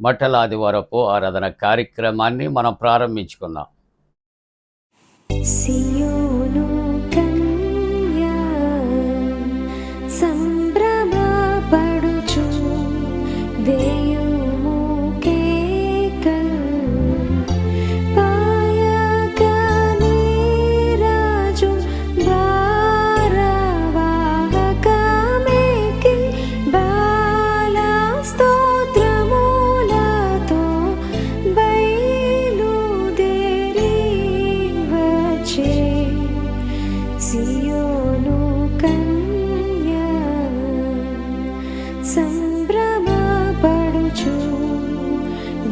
బట్టల ఆదివారపు ఆరాధన కార్యక్రమాన్ని మనం ప్రారంభించుకుందాం. సియోను కన్య సంభ్రమపడుచు వేయుము కేకలు పాయకని రాజు భారవాహకమేకి బాల స్తోత్రములతో బయలుదేరి వచ్చే సియోను కన్య సంభ్రమపడుచు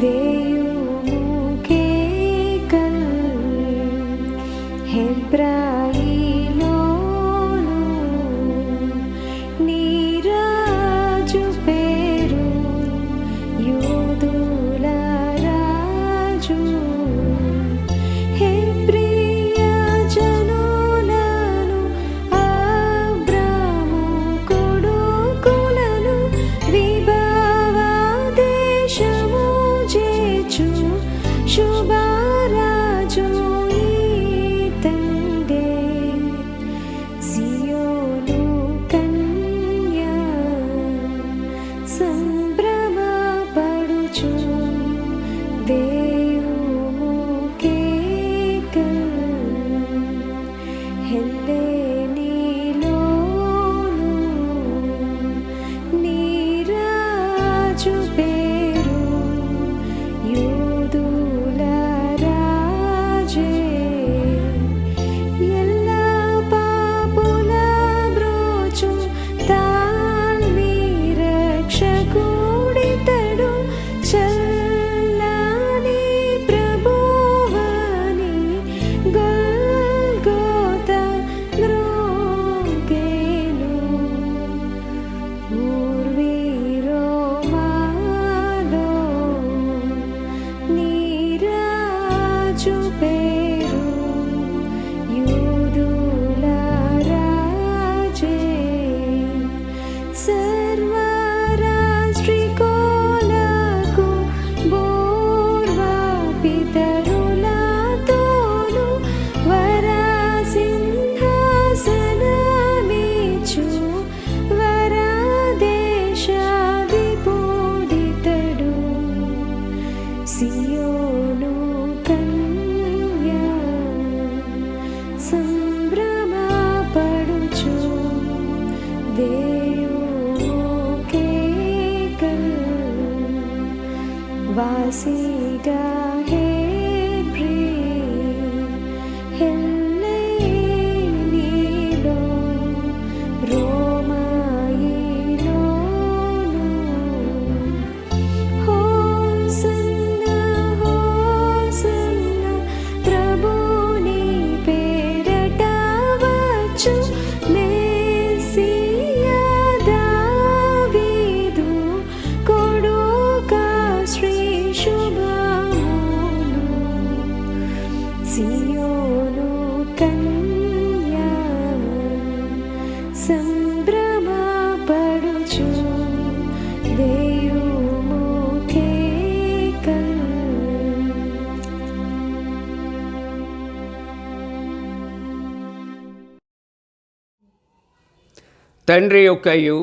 వేయుము కేకలు హెబ్రాయిలోను నీ రాజు పేరు యూదుల రాజు హెబ్రీయ జనులను అబ్రాము కొడుకులను విభవ దేశము చేర్చు శుభరాజు ఈతండే సియోను కన్య సంభ్రమపడుచు వేయుము కేకలు హెల్లెనీలోను నీ రాజు పేరు యూదుల రాజే ఎల్ల పాపుల బ్రోచు తాల్మి రక్షకుడితడు చల్లని ప్రభువని గొల్గోత మ్రోగేను ఊర్వీరోమాలో నీ రాజు పేరు యూదుల రాజే సర్వరాష్ట్రీకోలకు పూర్వపితరులతోను వరసింహాసనమిచ్చు వరదేశాధిపుడితడు సియోను కన్య సంభ్రమపడుచు వేయుము కేకలు వాసిగా హెబ్రీ హెల్లెనీలో రోమాయిలోను హోసన్నా హోసన్నా ప్రభుని పేరట వచ్చు మెస్సియా దావీదు కొడుకా శ్రీ శుభములు సియోను కన్య సంభ్రమపడుచు వేయుము కేకలు తండ్రి యొక్కయు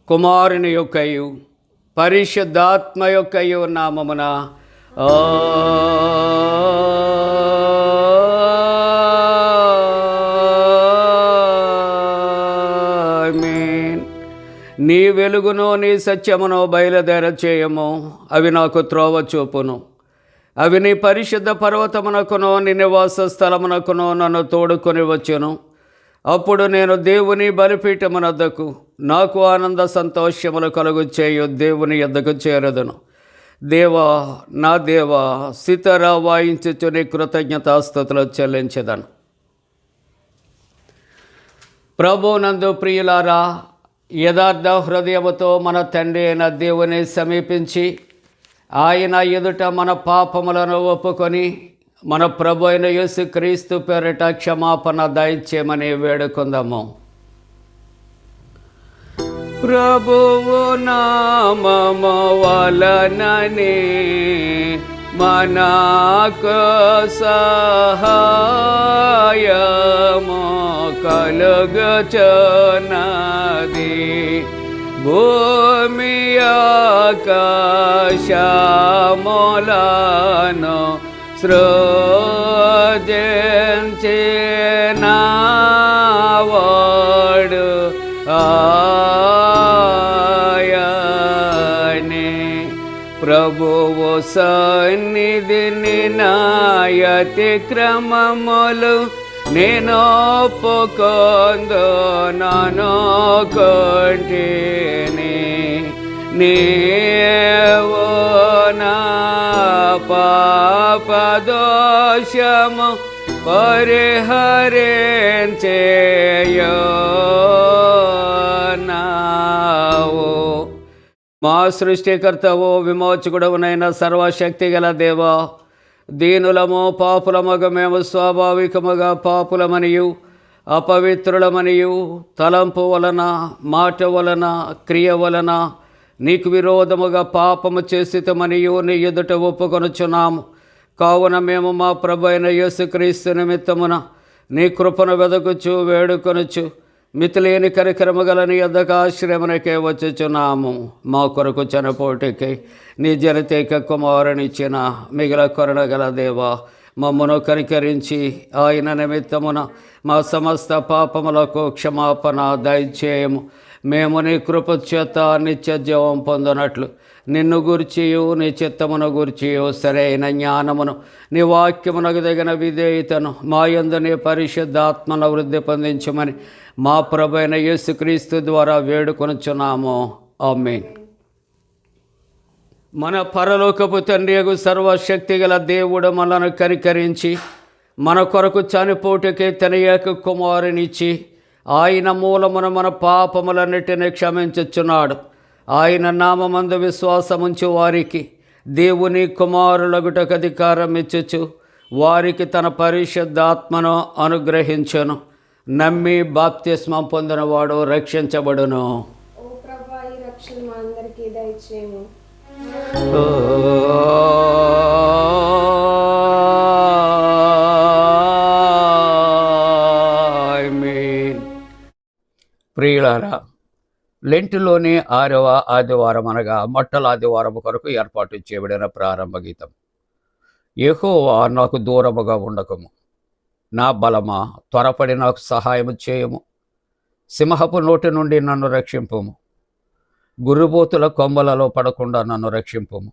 కుమారుని యొక్కయు పరిశుద్ధాత్మ యొక్కయు నామమున ఆమేన్. నీ వెలుగును నీ సత్యమును బయలుదేర చేయము, అవి నాకు త్రోవ చూపును. అవి నీ పరిశుద్ధ పర్వతమునకును నీ నివాస స్థలమునకును నన్ను తోడుకొని వచ్చును. అప్పుడు నేను దేవుని బలిపీఠమునద్దకు నాకు ఆనంద సంతోషములు కలుగు చేయు దేవుని యొద్దకు చేరదును. దేవా నా దేవా, సితారా వాయించుచు నీ కృతజ్ఞతాస్తుతులు చెల్లించెదను. ప్రభువునందు ప్రియులారా, యథార్థ హృదయముతో మన తండ్రి అయిన దేవుని సమీపించి ఆయన ఎదుట మన పాపములను ఒప్పుకొని మన ప్రభు అయిన యేసుక్రీస్తు పేరిట క్షమాపణ దయచేయమని వేడుకుందాము. ప్రభువు నామము వలననే మనకు సహాయము కలుగుచున్నది. భూమి ఆకాశములను సృజించినవాడు ఆయనే. ప్రభువు సన్నిధిని నాయతి క్రమములు నేను ఒప్పుకొందునను కొంటిని. నీవు నా పాపదోషము పరిహరించేయున్నావు. మా సృష్టికర్తవు విమోచకుడవునైన సర్వశక్తి గల దేవా, దీనులము పాపులమగ మేము స్వాభావికముగా పాపులమనియు అపవిత్రులమనియు తలంపు వలన మాట వలన క్రియ వలన నీకు విరోధముగా పాపము చేసితమనియు నీ ఎదుట ఒప్పుకొనుచున్నాము. కావున మేము మా ప్రభు అయిన యేసుక్రీస్తు నిమిత్తమున నీ కృపను వెదకుచు వేడుకొనుచు మితిలేని కరికరము గల నీ యొద్దకు ఆశ్రయమునకే వచ్చుచున్నాము. మా కొరకు చనిపోటికై నీ జనతేక కుమారునిచ్చిన మిగిల కరుణగల దేవా, మమ్మను కనికరించి ఆయన నిమిత్తమున మా సమస్త పాపములకు క్షమాపణ దయచేయము. మేము నీ కృప చేత నిత్య జీవం పొందినట్లు నిన్ను గూర్చియు నీ చిత్తమును గూర్చియు సరైన జ్ఞానమును నీ వాక్యమునకు తగిన విధేయతను మా యందు నీ పరిశుద్ధాత్మను వృద్ధి పొందించమని మా ప్రభు అయిన యేసుక్రీస్తు ద్వారా వేడుకొనుచున్నాము. ఆమేన్. మన పరలోకపు తండ్రియగు సర్వశక్తి గల దేవుడు మనను కనికరించి మన కొరకు చనిపోటుకే తన ఏక కుమారునిచ్చి ఆయన మూలమున మన పాపములన్నిటినీ క్షమించుచున్నాడు. ఆయన నామమందు విశ్వాసముంచు వారికి దేవుని కుమారులగుటకు అధికారం ఇచ్చుచు వారికి తన పరిశుద్ధాత్మను అనుగ్రహించును. నమ్మి బాప్తిస్మం పొందినవాడు రక్షించబడును. ఓ ప్రభువా, ఈ రక్షణ మా అందరికీ దయచేయము. ఆమేన్. ప్రియులారా, లెంటులోని 6వ ఆదివారం అనగా మొట్టల ఆదివారం కొరకు ఏర్పాటు చేయబడిన ప్రారంభ గీతం. యెహోవా నాకు దూరముగా ఉండకము, నా బలమా త్వరపడి నాకు సహాయము చేయము. సింహపు నోటి నుండి నన్ను రక్షింపుము, గురుబోతుల కొమ్మలలో పడకుండా నన్ను రక్షింపుము.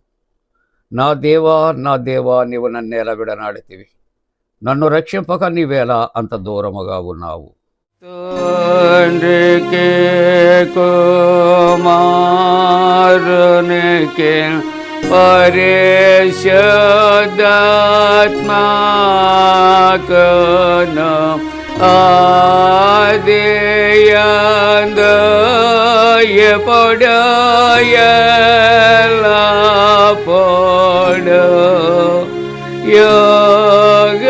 నా దేవా నీవు నన్నేలా విడనాడితివి, నన్ను రక్షింపక నీవేలా అంత దూరముగా ఉన్నావు. తండ్రికి కుమారునికి పరిశుద్ధాత్మకును ఆదియందు ఎప్పుడు ఎల్లప్పుడు యుగ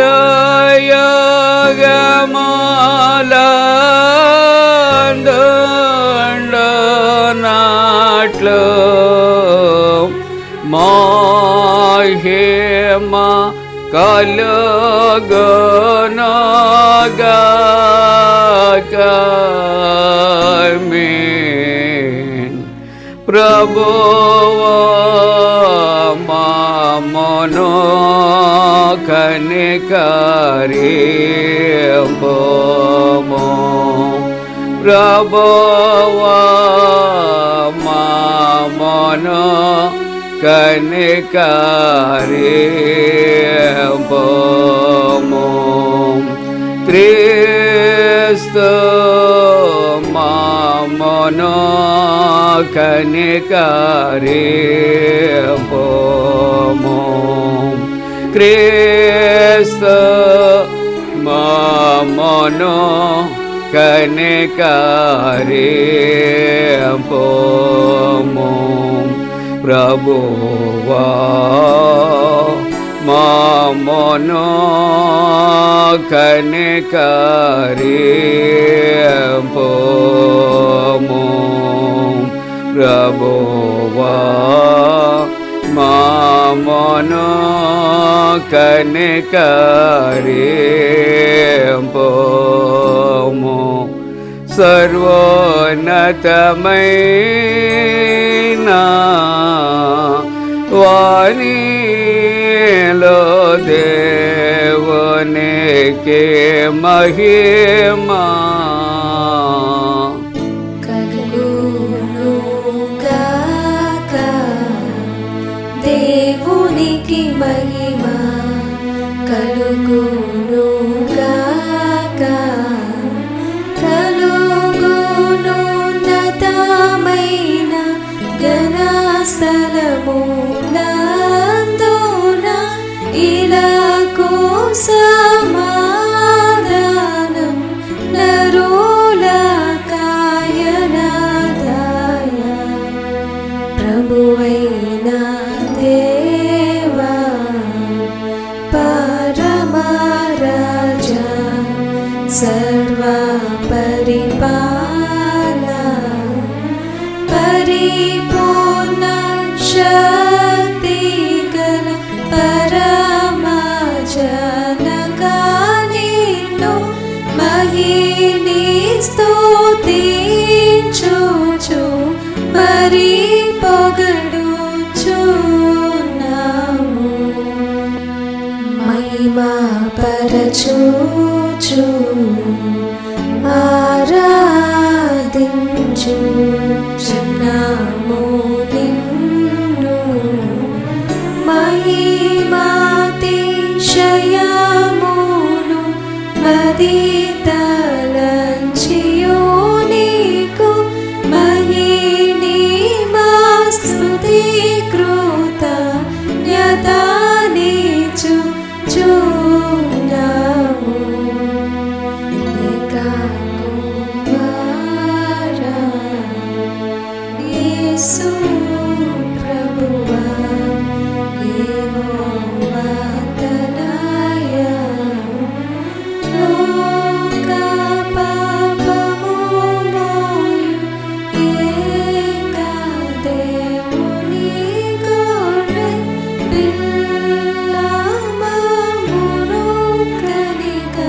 యుగములందుండునట్లు మహిమ కలుగునుగాక. ఆమేన్. ప్రభువా మమ్మును కనికరింపుము. ప్రభువా మమ్మును కనికరింపుము. క్రీస్తు మమ్మును కనికరింపుము. క్రీస్తు మమ్మును కనికరింపుము. ప్రభువా మమ్మును కనికరింపుము. ప్రభువా మామను కనికరింపుము. సర్వోన్నతమైన వాణిలో దేవునికి మహిమా. కలుగునుగాక దేవునికి మహిమ, కలుగునుగాక, కలుగునున్నతమైన ఘనస్థలమునందున ఇలకు సమాధానం నరులకాయనదాయ. ప్రభువైన దేవా పరమరాజా సర్వ పరిపాల పరిపూర్ణ శక్తి గల పరమజనకా నిన్ను మహిని స్తుతించుచు మరి పొగడుచున్నాము. మహిమా పరచుచు ఆరాధించుచున్నాము నిన్ను. మహిమాతిశయమును మదితలంచియు నీకు మహిని మా స్తుతి కృతజ్ఞతానిచుచున్నాము. ఏకకుమారా యేసు ప్రభువా యెహోవా తనయ, లోక పాపము మోయు ఏక దేవుని గొర్రె పిల్ల మమ్మును కనికరించుము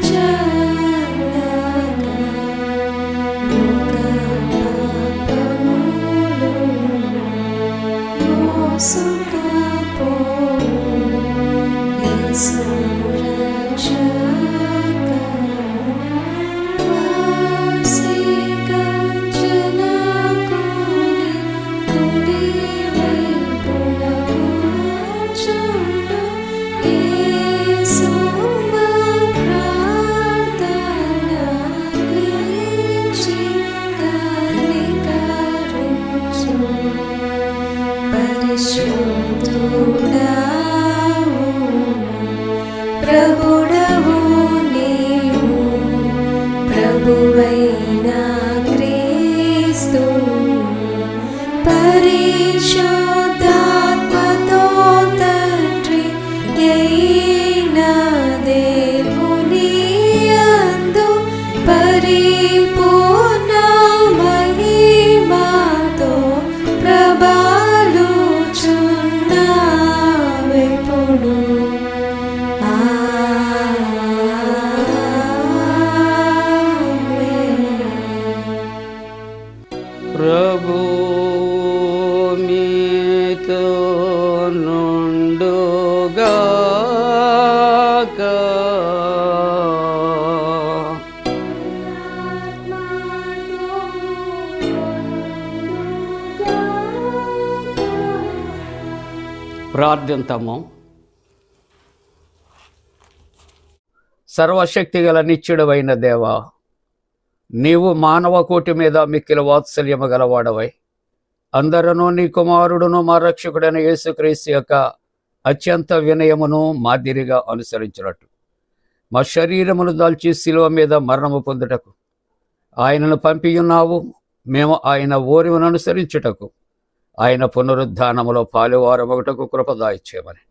చల్లగా. లోక పాపములు మోసుకుపోవు యేసు రక్షక. వాసిక జనకుని కుడివైపున కూర్చుండు యేసు మా ప్రార్థన ఆలకించి కనికరించు. పరిశుద్ధుడావు ప్రభుడవు నీవు, ప్రభువైన క్రీస్తు పరిశుద్ధాత్మతో తండ్రి అయిన దేవుని యందు పరిపూర్ణ మహిమతో ప్రభాలుచున్నావెప్పుడు. ప్రభు మీతో నుండుగాక. ప్రార్థింతము. సర్వశక్తి గల నిత్యుడవైన దేవా, నీవు మానవ కోటి మీద మిక్కిల వాత్సల్యము గలవాడవై అందరూ నీ కుమారుడును మా రక్షకుడైన యేసుక్రీస్తు యొక్క అత్యంత వినయమును మాదిరిగా అనుసరించినట్టు మా శరీరమును దాల్చి శిలువ మీద మరణము పొందుటకు ఆయనను పంపియున్నావు. మేము ఆయన ఓరిమును అనుసరించుటకు ఆయన పునరుద్ధానములో పాలువారమొకటకు కృపదాయిచ్చేమని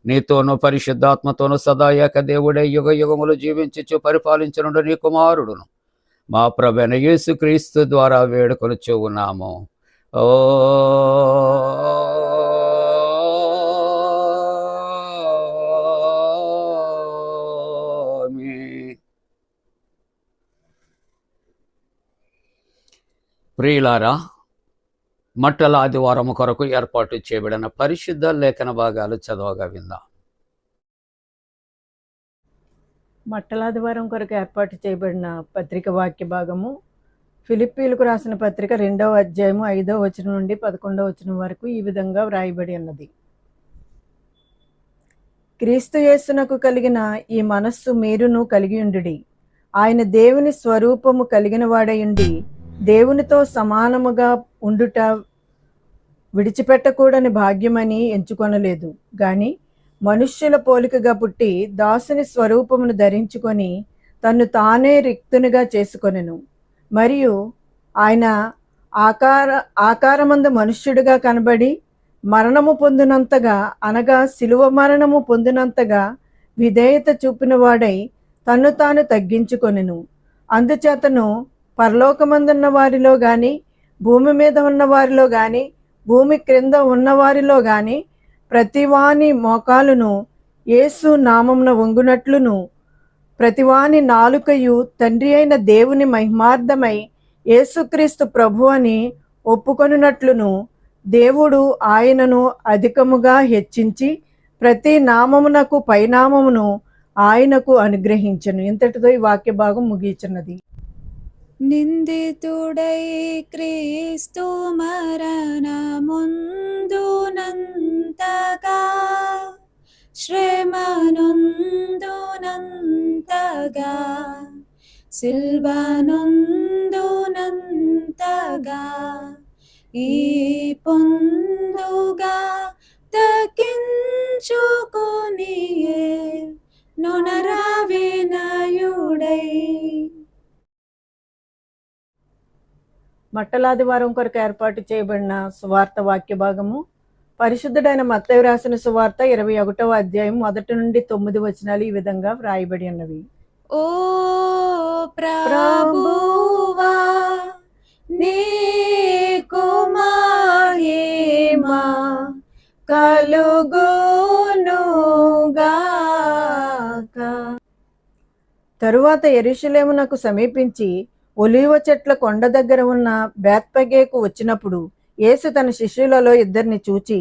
నీతోనూ పరిశుద్ధాత్మతోనూ సదా ఏక దేవుడై యుగ యుగములు జీవించుచు పరిపాలించనుండు నీ కుమారుడును మా ప్రభువైన యేసుక్రీస్తు ద్వారా వేడుకొనుచు ఉన్నాము. ఆమేన్. ప్రియులారా, మట్టల ఆదివారం కొరకు ఏర్పాటు చేయబడిన పరిశుద్ధ లేఖన భాగాలు చదవగా విందాం. మట్టలాదివారం కొరకు ఏర్పాటు చేయబడిన పత్రిక వాక్య భాగము ఫిలిప్పీలకు రాసిన పత్రిక 2వ అధ్యాయము 5వ వచనం నుండి 11వ వచనం వరకు ఈ విధంగా వ్రాయబడి ఉన్నది. క్రీస్తు యేసునకు కలిగిన ఈ మనస్సు మీరును కలిగియుండుడి. ఆయన దేవుని స్వరూపము కలిగిన వాడయుండి దేవునితో సమానముగా ఉండుట విడిచిపెట్టకూడని భాగ్యమని ఎంచుకొనలేదు, గాని మనుష్యుల పోలికగా పుట్టి దాసుని స్వరూపమును ధరించుకొని తన్ను తానే రిక్తునిగా చేసుకొనెను. మరియు ఆయన ఆకారమందు మనుష్యుడిగా కనబడి మరణము పొందినంతగా, అనగా శిలువ మరణము పొందినంతగా విధేయత చూపిన వాడై తన్ను తాను తగ్గించుకొనెను. అందుచేతను పరలోకమందున్న వారిలో గాని, భూమి మీద ఉన్న వారిలో గాని, భూమి క్రింద ఉన్నవారిలో గాని ప్రతివాని మోకాలును యేసు నామమున వంగునట్లును, ప్రతివాని నాలుకయు తండ్రి అయిన దేవుని మహిమార్థమై యేసుక్రీస్తు ప్రభు అని ఒప్పుకొనున్నట్లును, దేవుడు ఆయనను అధికముగా హెచ్చించి ప్రతి నామమునకు పైనామమును ఆయనకు అనుగ్రహించెను. ఇంతటితో ఈ వాక్య భాగం ముగిచున్నది. నిందితుడై క్రీస్తు మరణముందునంతగా, శ్రమనందునంతగా, సిల్వనందునంతగా, ఈ పొందుగా తగ్గించుకొనియే నొనరావినయుడై. మట్టలాదివారం కొరకు ఏర్పాటు చేయబడిన సువార్త వాక్య భాగము పరిశుద్ధుడైన మత్తయి రాసిన సువార్త 21వ అధ్యాయం 1 నుండి 9 వచనాలు ఈ విధంగా వ్రాయబడి ఉన్నవి. ఓ ప్రభువా, నీకు మహిమ కలుగునుగాక. తరువాత యెరూషలేమునకు సమీపించి ఒలీవ చెట్ల కొండ దగ్గర ఉన్న బేత్పగేకు వచ్చినప్పుడు యేసు తన శిష్యులలో 2 చూచి,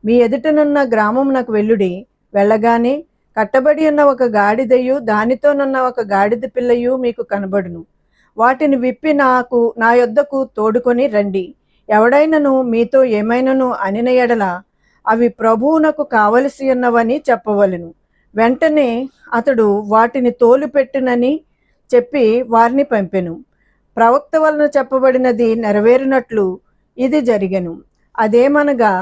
మీ ఎదుటనున్న గ్రామమునకు వెళ్ళుడి. వెళ్ళగానే కట్టబడి ఉన్న ఒక గాడిదయు దానితోనున్న ఒక గాడిద పిల్లయు మీకు కనబడును. వాటిని విప్పి నా యొద్దకు తోడుకొని రండి. ఎవడైనను మీతో ఏమైనను అనిన ఎడల అవి ప్రభువునకు కావలసి ఉన్నవని చెప్పవలెను. వెంటనే అతడు వాటిని తోలుపెట్టునని చెప్పి వారిని పంపెను. ప్రవక్త వలన చెప్పబడినది నెరవేరినట్లు ఇది జరిగెను. అదేమనగా,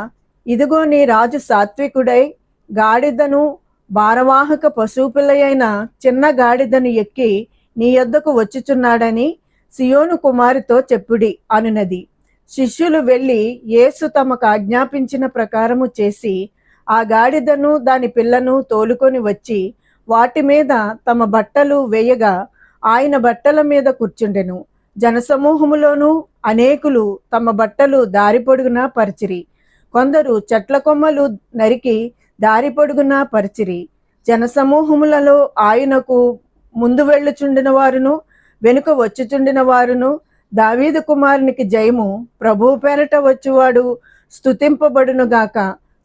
ఇదిగో నీ రాజు సాత్వికుడై గాడిదను భారవాహక పశువుపిల్లయైన చిన్న గాడిదను ఎక్కి నీ యొద్దకు వచ్చుచున్నాడని సియోను కుమారితో చెప్పుడి అనునది. శిష్యులు వెళ్ళి యేసు తమకు ఆజ్ఞాపించిన ప్రకారము చేసి ఆ గాడిదను దాని పిల్లను తోలుకొని వచ్చి వాటి మీద తమ బట్టలు వేయగా ఆయన బట్టల మీద కూర్చుండెను. జనసమూహములోనూ అనేకులు తమ బట్టలు దారి పొడుగున పరిచిరి. కొందరు చెట్ల కొమ్మలు నరికి దారి పొడుగున పరిచిరి. జనసమూహములలో ఆయనకు ముందు వెళ్ళుచుండిన వారును వెనుక వచ్చుచుండిన వారును, దావీదు కుమారునికి జయము, ప్రభువు పేరట వచ్చువాడు స్తుతింపబడునుగాక,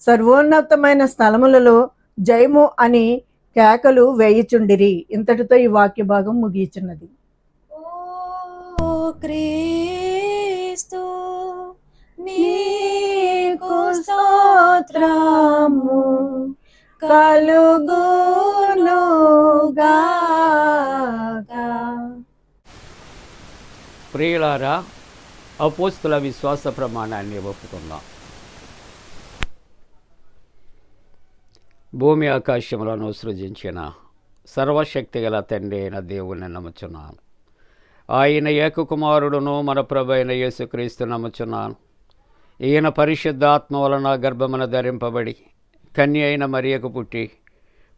సర్వోన్నతమైన స్థలములలో జయము అని కేకలు వేయుచుండిరి. ఇంతటితో ఈ వాక్య భాగం ముగియుచున్నది. ఓ క్రీస్తు, నీకు స్తోత్రము కలుగునుగాక. ప్రియులారా, అపోస్తుల విశ్వాస ప్రమాణాన్ని ఒప్పుకుందాం. భూమి ఆకాశములను సృజించిన సర్వశక్తి గల తండ్రి అయిన దేవుని నమ్ముచున్నాను. ఆయన ఏకకుమారుడును మన ప్రభు అయిన యేసుక్రీస్తు నమ్ముచున్నాను. ఈయన పరిశుద్ధాత్మ వలన గర్భమున ధరింపబడి కన్య అయిన మరియకు పుట్టి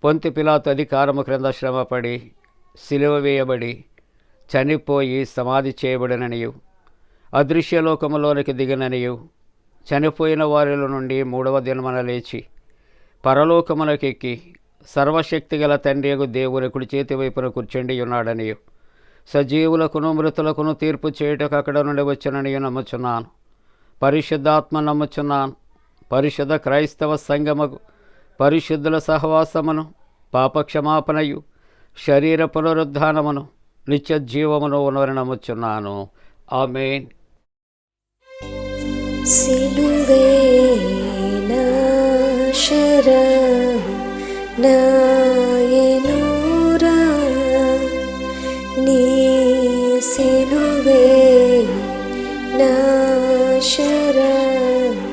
పొంతి పిలాతు అధికారము క్రింద శ్రమపడి సిలువ వేయబడి చనిపోయి సమాధి చేయబడిననియు అదృశ్యలోకములోనికి దిగిననియు చనిపోయిన వారిలో నుండి మూడవ దినమున లేచి పరలోకమునకెక్కి సర్వశక్తిగల తండ్రియగు దేవుని కుడి చేతి వైపున కూర్చుండి ఉన్నాడనియు సజీవులకును మృతులకును తీర్పు చేయుటకు అక్కడ నుండి వచ్చిననియు నమ్ముచున్నాను. పరిశుద్ధాత్మ నమ్ముచున్నాను. పరిశుద్ధ క్రైస్తవ సంఘముకు పరిశుద్ధుల సహవాసమును, పాపక్షమాపణయు, శరీర పునరుద్ధానమును, నిత్య జీవమును ఉన్నవని నమ్ముచున్నాను. ఆమేన్. సిలువే నా శరణు నాయనురా, నీ సిలువే నా శరణు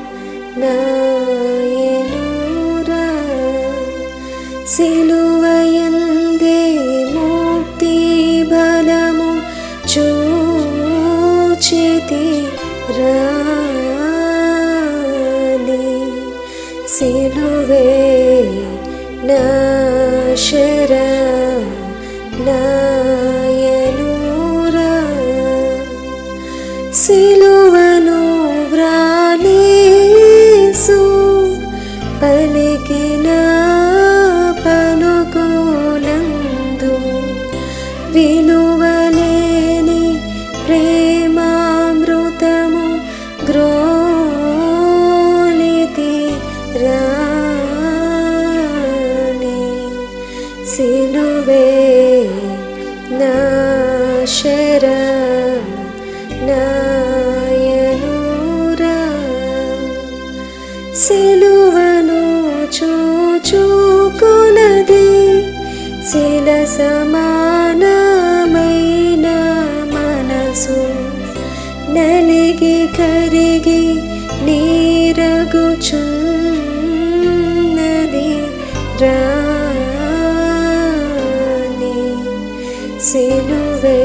నాయనురా, సిలువయందే ముక్తి బలము చూచితి రాని, సిలువే నా శరణు నాయనురా, సిలువను వ్రాలేసు పలికిన పలుకులందు విలువలేని ప్రేమామృతము గ్రోలితి రాని, సిలువే నా శరణు నాయనురా, సిలువను చూచుకొలది శిల సమానమైన మనసు, నలిగి కరిగి నీరగుచున్నది రాని, సిలువే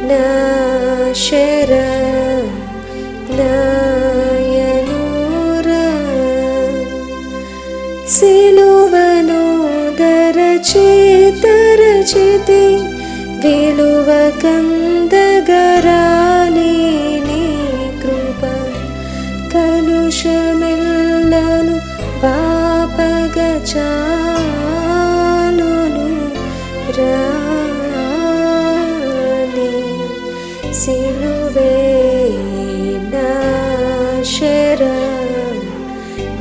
నా శరణు నాయనురా, సిలువను దరచేతరచితి విలువ కందగరాని నీ కృప, కలుషమెల్లను పాపగ చాలును రాని, సిలువే నా శరణు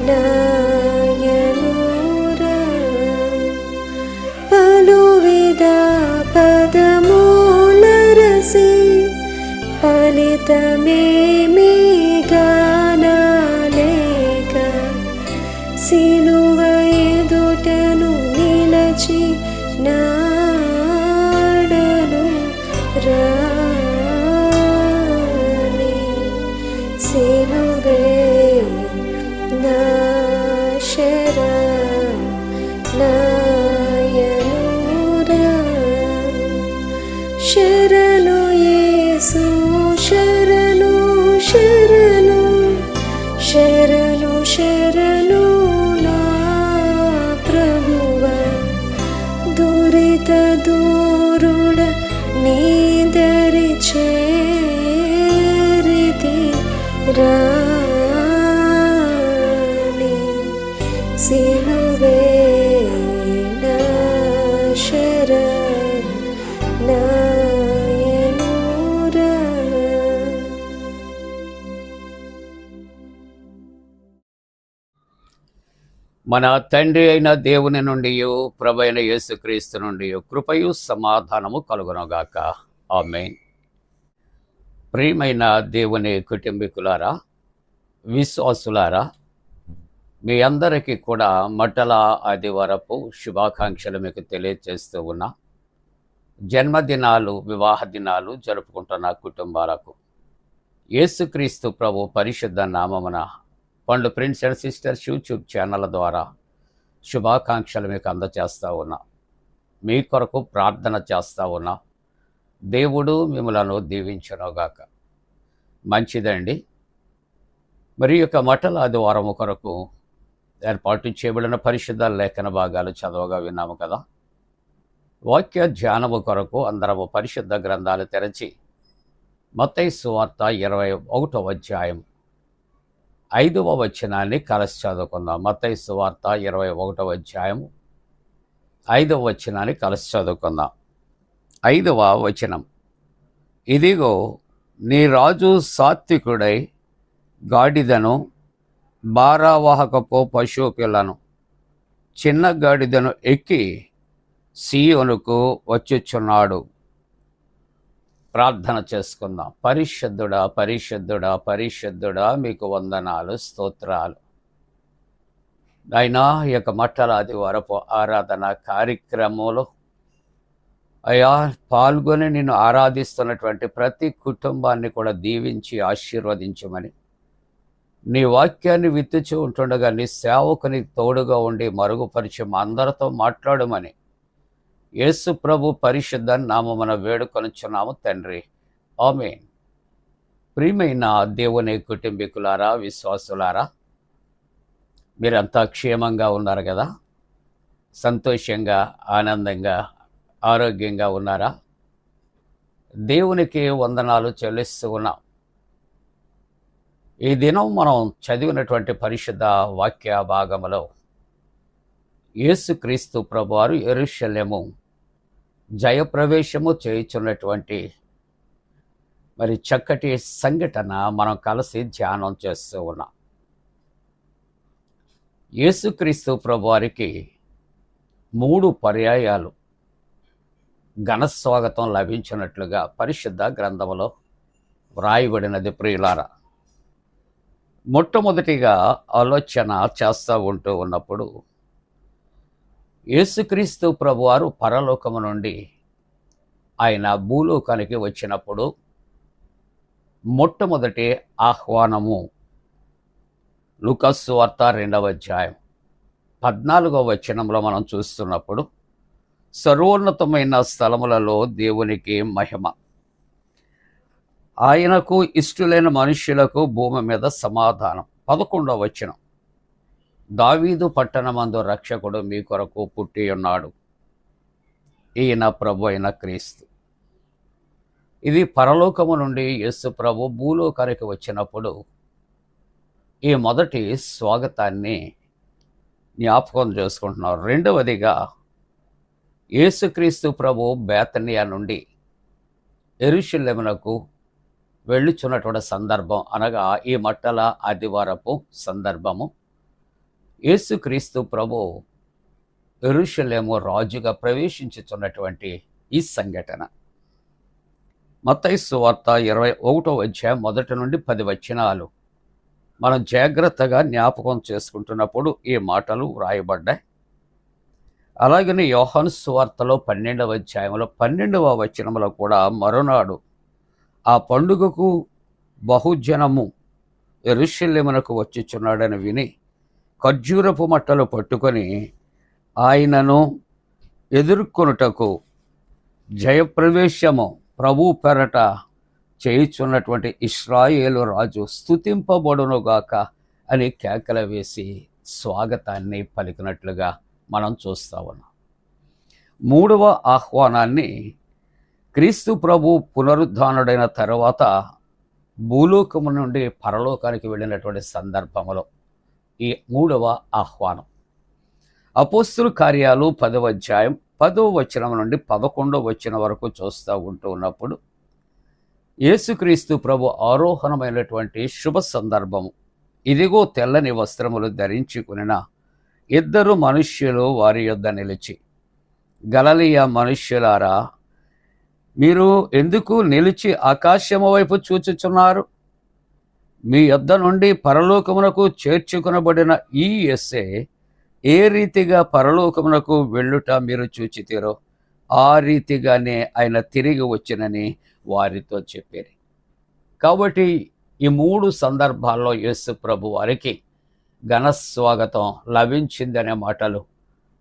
నాయనురా, పలువిధ పదములరసి ఫలితమేమీ గానలేక, సిలువ ఎదుటను నిలచి నాడను రాని, సిలువే నా శరణు నాయనురా, శరణు యేసు శరణు శరణు శరణు శరణు నా ప్రభువా, దురిత దూరుడ నీదరి చేరితి రాని, సిలువే నా శరణు నాయనురా. మన తండ్రి అయిన దేవుని నుండి ప్రభైన యేసుక్రీస్తు నుండి కృపయు సమాధానము కలుగునుగాక. ఆమేన్. ప్రియమైన దేవుని కుటుంబీకులారా, విశ్వాసులారా, మీ అందరికీ కూడా మట్టల ఆదివారపు శుభాకాంక్షలు మీకు తెలియజేస్తూ ఉన్నా. జన్మదినాలు, వివాహ దినాలు జరుపుకుంటున్న కుటుంబాలకు యేసుక్రీస్తు ప్రభు పరిశుద్ధ నామమున పండు prince and sisters YouTube channel ద్వారా శుభాకాంక్షలు మీకు అందజేస్తూ ఉన్నా. మీ కొరకు ప్రార్థన చేస్తూ ఉన్నా. దేవుడు మిమ్మలను దీవించునుగాక. మంచిదండి. మరి యొక్క మట్టల ఆదివారం కొరకు ఏర్పాటు చేయబడిన పరిశుద్ధ లేఖన భాగాలు చదవగా విన్నాము కదా. వాక్య ధ్యానము కొరకు అందరము పరిశుద్ధ గ్రంథాలు తెరచి మత్తయి సువార్త 21వ అధ్యాయం 5వ వచనాన్ని కలిసి చదువుకుందాం. మత్తయి సువార్త 21వ అధ్యాయం 5వ వచనాన్ని కలిసి చదువుకుందాం. 5వ వచనం, ఇదిగో నీ రాజు సాత్వికుడై గాడిదను భారవాహకపు పశువు పిల్లను చిన్న గాడిదను ఎక్కి సీయోనుకు వచ్చుచున్నాడు. ప్రార్థన చేసుకుందాం. పరిశుద్ధుడా పరిశుద్ధుడా పరిశుద్ధుడా మీకు వందనాలు, స్తోత్రాలు. అయినా ఈ యొక్క మట్టల ఆదివారపు ఆరాధన కార్యక్రమంలో అయ్యా పాల్గొని నిన్ను ఆరాధిస్తున్నటువంటి ప్రతి కుటుంబాన్ని కూడా దీవించి ఆశీర్వదించమని, నీ వాక్యాన్ని విత్తుచూ ఉంటుండగా నీ సేవకుని తోడుగా ఉండి మరుగుపరిచి మా అందరితో మాట్లాడమని యేసు ప్రభు పరిశుద్ధ నామమున వేడుకొనుచున్నాము తండ్రి, ఆమేన్. ప్రియమైన దేవుని కుటుంబీకులారా, విశ్వాసులారా, మీరంతా క్షేమంగా ఉన్నారు కదా? సంతోషంగా, ఆనందంగా, ఆరోగ్యంగా ఉన్నారా? దేవునికి వందనాలు చెల్లిస్తూ ఉన్నాం. ఈ దినం మనం చదివినటువంటి పరిశుద్ధ వాక్య భాగములో యేసుక్రీస్తు ప్రభువారు యెరూషలేము జయప్రవేశము చేయుచున్నటువంటి మరి చక్కటి సంఘటన మనం కలిసి ధ్యానం చేస్తూ ఉన్నాం. యేసుక్రీస్తు ప్రభువారికి 3 పర్యాయాలు ఘనస్వాగతం లభించినట్లుగా పరిశుద్ధ గ్రంథములో వ్రాయబడినది. ప్రియులారా, మొట్టమొదటిగా ఆలోచన చేస్తూ ఉంటూ ఉన్నప్పుడు యేసుక్రీస్తు ప్రభువారు పరలోకము నుండి ఆయన భూలోకానికి వచ్చినప్పుడు మొట్టమొదటి ఆహ్వానము లూకాసు వార్త 2వ అధ్యాయం 14వ వచనంలో మనం చూస్తున్నప్పుడు, సర్వోన్నతమైన స్థలములలో దేవునికి మహిమ, ఆయనకు ఇష్టలైన మనుష్యులకు భూమి మీద సమాధానం. 11వ వచనం, దావీదు పట్టణమందు రక్షకుడు మీ కొరకు పుట్టి ఉన్నాడు, ఈయన ప్రభు అయిన క్రీస్తు. ఇది పరలోకము నుండి యేసు ప్రభు భూలోకానికి వచ్చినప్పుడు ఈ మొదటి స్వాగతాన్ని జ్ఞాపకం చేసుకుంటున్నారు. రెండవదిగా యేసుక్రీస్తు ప్రభు బేతనియా నుండి యెరూషలేమునకు వెళ్ళుచున్నటువంటి సందర్భం, అనగా ఈ మట్టల ఆదివారపు సందర్భము. యేసుక్రీస్తు ప్రభు యెరూషలేము రాజుగా ప్రవేశించుచున్నటువంటి ఈ సంఘటన మత్తయి సువార్త 21వ అధ్యాయం 1 నుండి 10 వచనాలు మనం జాగ్రత్తగా జ్ఞాపకం చేసుకుంటున్నప్పుడు ఈ మాటలు వ్రాయబడ్డాయి. అలాగని యోహాను సువార్తలో 12వ అధ్యాయంలో 12వ వచనంలో కూడా మరునాడు ఆ పండుగకు బహుజనము యెరూషలేమునకు వచ్చుచున్నాడని విని ఖర్జూరపు మట్టలు పట్టుకొని ఆయనను ఎదుర్కొనుటకు జయప్రవేశము ప్రభు పెరట చేయుచున్నటువంటి ఇశ్రాయేలు రాజు స్తుతింపబడునుగాక అని కేకల వేసి స్వాగతాన్ని పలికినట్లుగా మనం చూస్తా ఉన్నాం. 3వ ఆహ్వానాన్ని క్రీస్తు ప్రభు పునరుద్ధానుడైన తర్వాత భూలోకము నుండి పరలోకానికి వెళ్ళినటువంటి సందర్భంలో ఈ 3వ ఆహ్వానం అపోస్తలుల కార్యాలు 10వ అధ్యాయం 10వ వచనం నుండి 11వ వచనం వరకు చూస్తూ ఉంటూ ఉన్నప్పుడు యేసుక్రీస్తు ప్రభు ఆరోహణమైనటువంటి శుభ సందర్భము. ఇదిగో తెల్లని వస్త్రములు ధరించుకునిన 2 మనుష్యులు వారి యొద్ద నిలిచి, గలిలయ మనుష్యులారా, మీరు ఎందుకు నిలిచి ఆకాశము వైపు చూచుచున్నారు? మీ యొద్ద నుండి పరలోకమునకు చేర్చుకొనబడిన ఈ యేసే ఏ రీతిగా పరలోకమునకు వెళ్ళుట మీరు చూచితిరో ఆ రీతిగానే ఆయన తిరిగి వచ్చినని వారితో చెప్పారు. కాబట్టి ఈ 3 సందర్భాల్లో యేసు ప్రభు వారికి ఘనస్వాగతం లభించిందనే మాటలు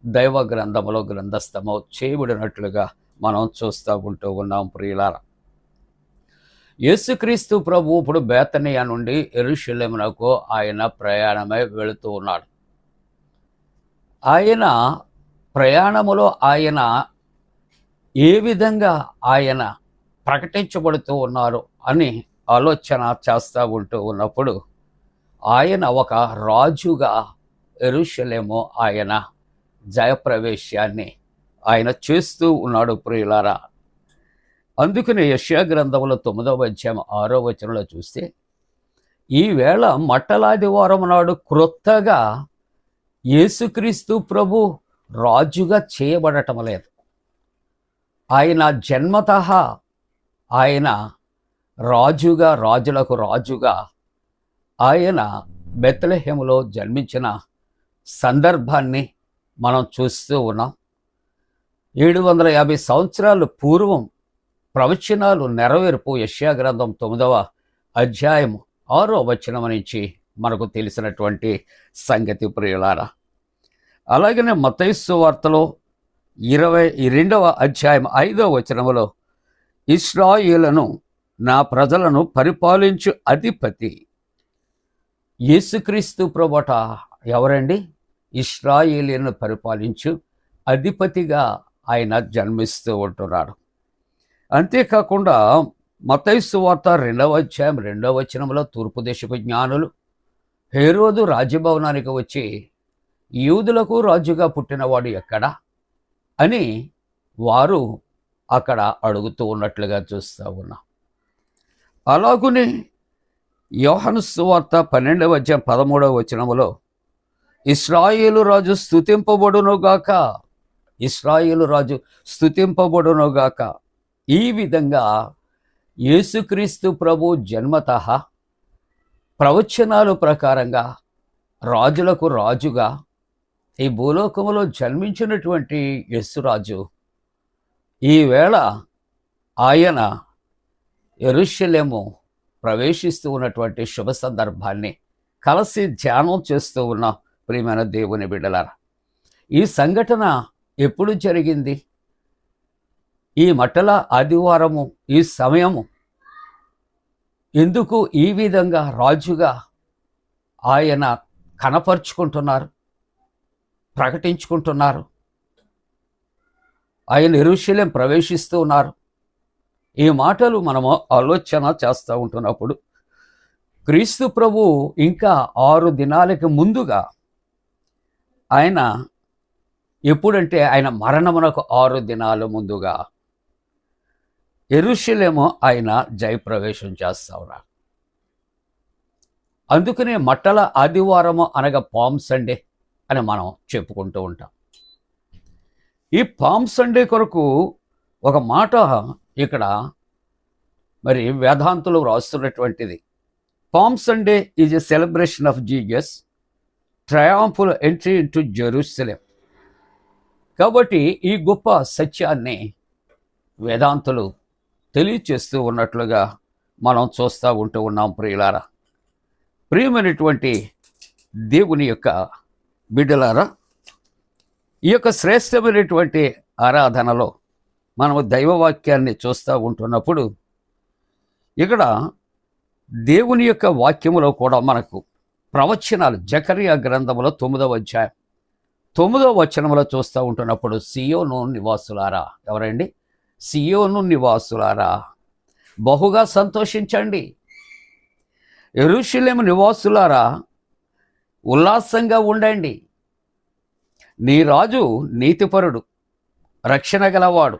దైవ గ్రంథములో గ్రంథస్థము చేయబడినట్లుగా మనం చూస్తూ ఉంటూ ఉన్నాం. ప్రియులారా, యేసుక్రీస్తు ప్రభు ఇప్పుడు బేతనియా నుండి యెరూషలేమునకు ఆయన ప్రయాణమై వెళుతూ ఉన్నాడు. ఆయన ప్రయాణములో ఆయన ఏ విధంగా ఆయన ప్రకటించబడుతూ ఉన్నారు అని ఆలోచన చేస్తూ ఉంటూ ఉన్నప్పుడు ఆయన ఒక రాజుగా యెరూషలేము ఆయన జయప్రవేశాన్ని ఆయన చేస్తూ ఉన్నాడు ప్రియులారా. అందుకనే యెషయా గ్రంథంలో 9వ అధ్యాయం 6వ వచనంలో చూస్తే, ఈవేళ మట్టలాదివారం నాడు క్రొత్తగా యేసుక్రీస్తు ప్రభు రాజుగా చేయబడటం లేదు. ఆయన జన్మతః ఆయన రాజుగా, రాజులకు రాజుగా ఆయన బెత్లెహేములో జన్మించిన సందర్భాన్ని మనం చూస్తూ ఉన్నాం. 750 సంవత్సరాలు పూర్వం ప్రవచనాలు నెరవేర్పు యెషయా గ్రంథం 9వ అధ్యాయం 6వ వచనం నుంచి మనకు తెలిసినటువంటి సంగతి ప్రియులారా. అలాగనే మత్తయి సువార్తలో 22వ అధ్యాయం 5వ వచనములో, ఇశ్రాయేలును నా ప్రజలను పరిపాలించు అధిపతి. యేసుక్రీస్తు ప్రభుట ఎవరండి? ఇశ్రాయేలును పరిపాలించు అధిపతిగా ఆయన జన్మిస్తూ ఉంటున్నాడు. అంతేకాకుండా మత్తయి సువార్త 2వ అధ్యాయం 2వ వచనంలో, తూర్పు దేశపు జ్ఞానులు హేరోదు రాజభవనానికి వచ్చి, యూదులకు రాజుగా పుట్టినవాడు ఎక్కడా అని వారు అక్కడ అడుగుతూ ఉన్నట్లుగా చూస్తూ ఉన్నాం. అలాగునే యోహాను సువార్త 12వ అధ్యాయం 13వ వచనములో, ఇశ్రాయేలు రాజు స్తుతింపబడునుగాక, ఇశ్రాయేలు రాజు స్తుతింపబడునుగాక. ఈ విధంగా యేసుక్రీస్తు ప్రభు జన్మతః ప్రవచనాలు ప్రకారంగా రాజులకు రాజుగా ఈ భూలోకములో జన్మించినటువంటి యేసురాజు ఈవేళ ఆయన యెరూషలేము ప్రవేశిస్తూ ఉన్నటువంటి శుభ సందర్భాన్ని కలిసి ధ్యానం చేస్తూ ఉన్న ప్రియమైన దేవుని బిడ్డలారా. ఈ సంఘటన ఎప్పుడు జరిగింది? ఈ మట్టల ఆదివారము, ఈ సమయము ఎందుకు ఈ విధంగా రాజుగా ఆయన కనపరుచుకుంటున్నారు, ప్రకటించుకుంటున్నారు? ఆయన యెరూషలేం ప్రవేశిస్తూ ఉన్నారు. ఈ మాటలు మనము ఆలోచన చేస్తూ ఉంటున్నప్పుడు, క్రీస్తు ప్రభు ఇంకా 6 దినాలకి ముందుగా ఆయన ఎప్పుడంటే ఆయన మరణమునకు 6 దినాల ముందుగా యెరూషలేము ఆయన జయప్రవేశం చేస్తూ ఉన్నారు. అందుకనే మట్టల ఆదివారము అనగా పామ్ సండే అని మనం చెప్పుకుంటూ ఉంటాం. ఈ పామ్ సండే కొరకు ఒక మాట ఇక్కడ మరి వేదాంతులు వ్రాస్తున్నటువంటిది. Palm Sunday is a celebration of Jesus triumphal entry into Jerusalem. కాబట్టి ఈ గొప్ప సత్యాన్ని వేదాంతులు తెలియచేస్తూ ఉన్నట్లుగా మనం చూస్తూ ఉంటూ ఉన్నాం ప్రియులారా. ప్రియమైనటువంటి దేవుని యొక్క బిడ్డలారా, ఈ యొక్క శ్రేష్టమైనటువంటి ఆరాధనలో మనము దైవవాక్యాన్ని చూస్తూ ఉంటున్నప్పుడు ఇక్కడ దేవుని యొక్క వాక్యములో కూడా మనకు ప్రవచనాలు జకర్యా గ్రంథములో 9వ అధ్యాయం 9వ వచనములో చూస్తూ ఉంటున్నప్పుడు, సియోను నివాసులారా, ఎవరండి? సియోను నివాసులారా బహుగా సంతోషించండి, యెరూషలేము నివాసులారా ఉల్లాసంగా ఉండండి. నీ రాజు నీతిపరుడు, రక్షణ గలవాడు.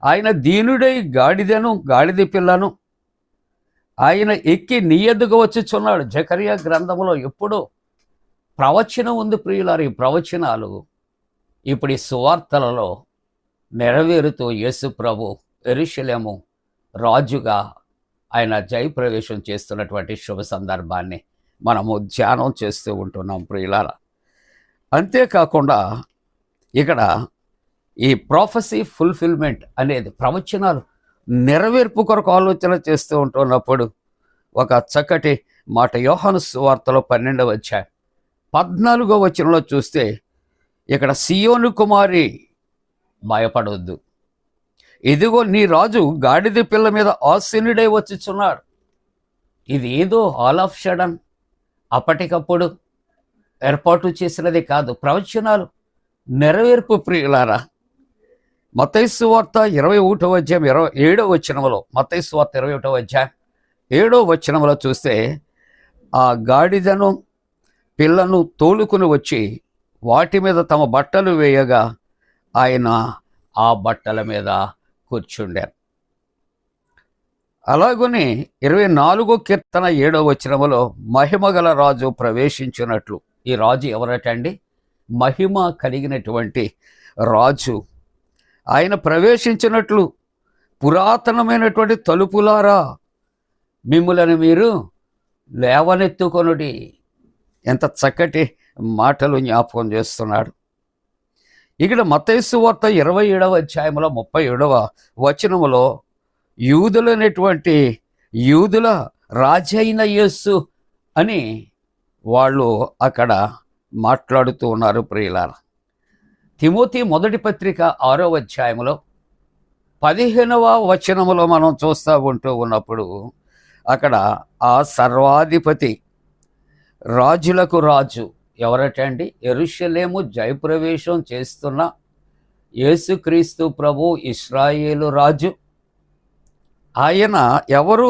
ఆయన దీనుడై గాడిదను, గాడిద పిల్లను ఆయన ఎక్కి నీ ఎద్దుకు వచ్చుచున్నాడు. జకర్యా గ్రంథంలో ఎప్పుడో ప్రవచనం ఉంది ప్రియులారు. ఈ ప్రవచనాలు ఇప్పుడు ఈ సువార్తలలో నెరవేరుతూ యేసు ప్రభు యెరూషలేము రాజుగా ఆయన జయప్రవేశం చేస్తున్నటువంటి శుభ సందర్భాన్ని మనము ధ్యానం చేస్తూ ఉంటున్నాం ప్రియులారా. అంతేకాకుండా ఇక్కడ ఈ ప్రాఫెసీ ఫుల్ఫిల్మెంట్ అనేది ప్రవచనాలు నెరవేర్పు కొరకు ఆలోచన చేస్తూ ఉంటున్నప్పుడు ఒక చక్కటి మాట యోహాను సువార్తలో 12వ అధ్యాయం 14వ వచనంలో చూస్తే, ఇక్కడ సియోను కుమారి భయపడవద్దు, ఇదిగో నీ రాజు గాడిద పిల్ల మీద ఆసీనుడై వచ్చుచున్నాడు. ఇది ఏదో ఆల్ ఆఫ్ సడన్ అప్పటికప్పుడు ఏర్పాటు చేసినది కాదు, ప్రవచనాలు నెరవేర్పు ప్రియులారా. మత్తయి సువార్త 21వ అధ్యాయం 27వ వచనంలో, మత్తయి సువార్త 21వ అధ్యాయం 7వ వచనంలో చూస్తే ఆ గాడిదను పిల్లను తోలుకుని వచ్చి వాటి మీద తమ బట్టలు వేయగా ఆయన ఆ బట్టల మీద కూర్చుండారు. అలాగని 24వ కీర్తన 7వ వచనములో మహిమగల రాజు ప్రవేశించినట్లు, ఈ రాజు ఎవరటండి? మహిమ కలిగినటువంటి రాజు. ఆయన ప్రవేశించినట్లు పురాతనమైనటువంటి తలుపులారా మిమ్ములను మీరు లేవనెత్తుకొనుడి. ఎంత చక్కటి మాటలు జ్ఞాపకం చేస్తున్నాడు. ఇక్కడ మత్తయి సువార్త 27వ అధ్యాయంలో 37వ వచనములో యూదుల రాజైన యేసు అని వాళ్ళు అక్కడ మాట్లాడుతూ ఉన్నారు. ప్రియులారా, తిమోతి మొదటి పత్రిక 6వ అధ్యాయంలో 15వ వచనములో మనం చూస్తూ ఉంటూ ఉన్నప్పుడు అక్కడ ఆ సర్వాధిపతి, రాజులకు రాజు ఎవరటండి? యెరూషలేము జయప్రవేశం చేస్తున్న యేసుక్రీస్తు ప్రభు, ఇశ్రాయేలు రాజు. ఆయన ఎవరు?